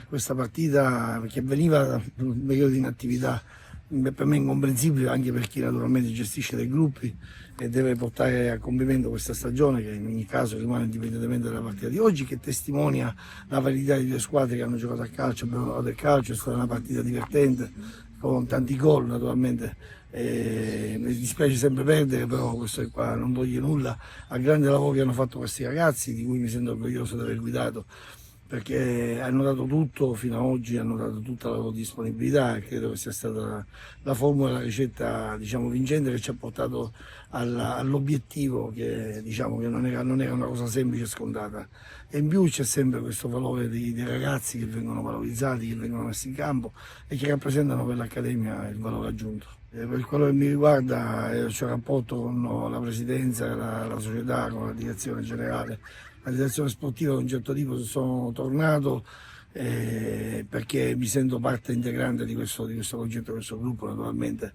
questa partita, che veniva da un periodo di inattività per me incomprensibile, anche per chi naturalmente gestisce dei gruppi e deve portare a compimento questa stagione, che in ogni caso rimane indipendentemente dalla partita di oggi, che testimonia la validità di due squadre che hanno giocato a calcio, abbiamo giocato a calcio, è stata una partita divertente con tanti gol naturalmente. Mi dispiace sempre perdere, però questo qua non toglie nulla al grande lavoro che hanno fatto questi ragazzi, di cui mi sento orgoglioso di aver guidato, perché hanno dato tutto fino ad oggi, hanno dato tutta la loro disponibilità e credo che sia stata la formula, la ricetta, diciamo, vincente, che ci ha portato all'obiettivo, che, diciamo, che non era una cosa semplice e scontata. E in più c'è sempre questo valore dei ragazzi che vengono valorizzati, che vengono messi in campo e che rappresentano per l'Accademia il valore aggiunto. Per quello che mi riguarda, c'è un rapporto con la presidenza, la società, con la direzione generale, la direzione sportiva di un certo tipo. Sono tornato perché mi sento parte integrante di questo progetto, di questo gruppo. Naturalmente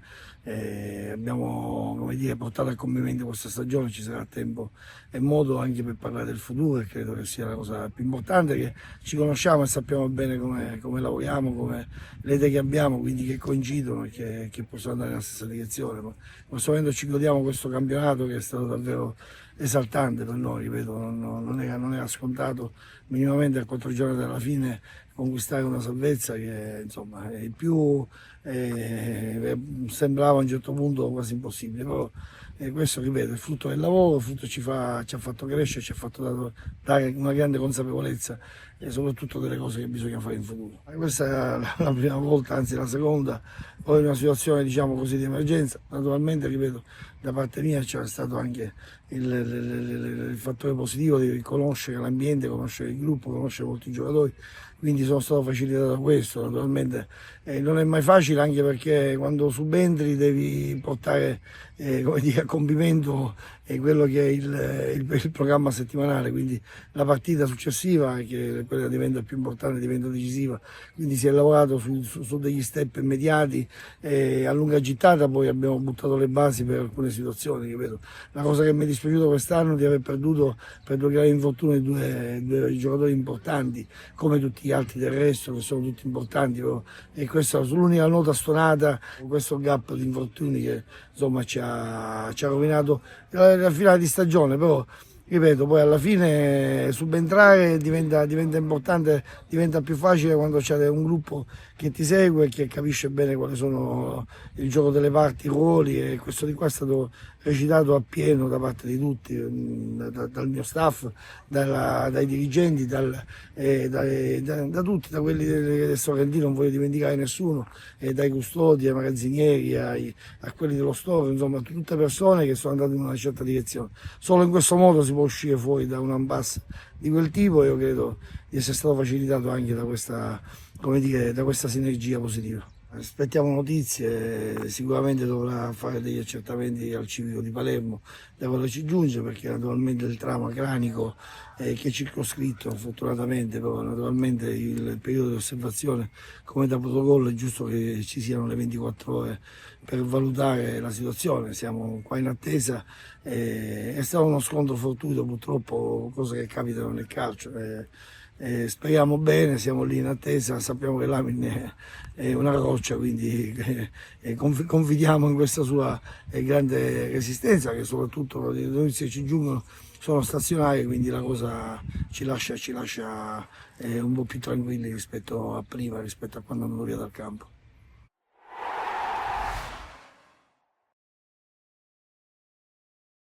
abbiamo, come dire, portato a compimento questa stagione, ci sarà tempo e modo anche per parlare del futuro, e credo che sia la cosa più importante, che ci conosciamo e sappiamo bene come lavoriamo, come le idee che abbiamo, quindi che coincidono e che possono andare nella stessa direzione. Ma in questo momento ci godiamo questo campionato, che è stato davvero esaltante per noi, ripeto, non era scontato minimamente a 4 giorni dalla fine conquistare una salvezza che, insomma, è più sembrava a un certo punto quasi impossibile, però questo, ripeto, è frutto del lavoro, ci ha fatto crescere, ci ha fatto dare una grande consapevolezza e soprattutto delle cose che bisogna fare in futuro. Questa è la prima volta, anzi la seconda, poi in una situazione, diciamo così, di emergenza. Naturalmente, ripeto, da parte mia c'era stato anche il fattore positivo di conoscere l'ambiente, conoscere il gruppo, conoscere molti giocatori, quindi sono stato facilitato da questo. Naturalmente non è mai facile, anche perché quando subentri devi portare come dire, a compimento quello che è il programma settimanale, quindi la partita successiva, che quella diventa più importante, diventa decisiva, quindi si è lavorato su degli step immediati a lunga gittata. Poi abbiamo buttato le basi per alcune situazioni, ripeto. La cosa che mi è dispiaciuto quest'anno è di aver perduto per 2 gravi infortuni due giocatori importanti, come tutti gli altri del resto, che sono tutti importanti, però, e questa è l'unica nota stonata, questo gap di infortuni che, insomma, ci ha rovinato la finale di stagione. Però, ripeto, poi alla fine subentrare diventa importante, diventa più facile quando c'è un gruppo che ti segue e che capisce bene quali sono il gioco delle parti, i ruoli, e questo di qua è stato recitato appieno da parte di tutti, dal mio staff, dai dirigenti, da tutti, da quelli del Sorrentino, non voglio dimenticare nessuno, dai custodi, ai magazzinieri, a quelli dello store, insomma tutte persone che sono andate in una certa direzione. Solo in questo modo si può uscire fuori da un impasse di quel tipo, e io credo di essere stato facilitato anche da questa, come dire, da questa sinergia positiva. Aspettiamo notizie, sicuramente dovrà fare degli accertamenti al civico di Palermo, da quello ci giunge, perché naturalmente il trauma cranico che è circoscritto, fortunatamente, però naturalmente il periodo di osservazione, come da protocollo, è giusto che ci siano le 24 ore per valutare la situazione. Siamo qua in attesa, è stato uno scontro fortuito, purtroppo, cose che capitano nel calcio. Speriamo bene, siamo lì in attesa, sappiamo che Lamin è una roccia, quindi confidiamo in questa sua grande resistenza, che soprattutto le notizie che ci giungono sono stazionarie, quindi la cosa ci lascia un po' più tranquilli rispetto a prima, rispetto a quando andavo via dal campo.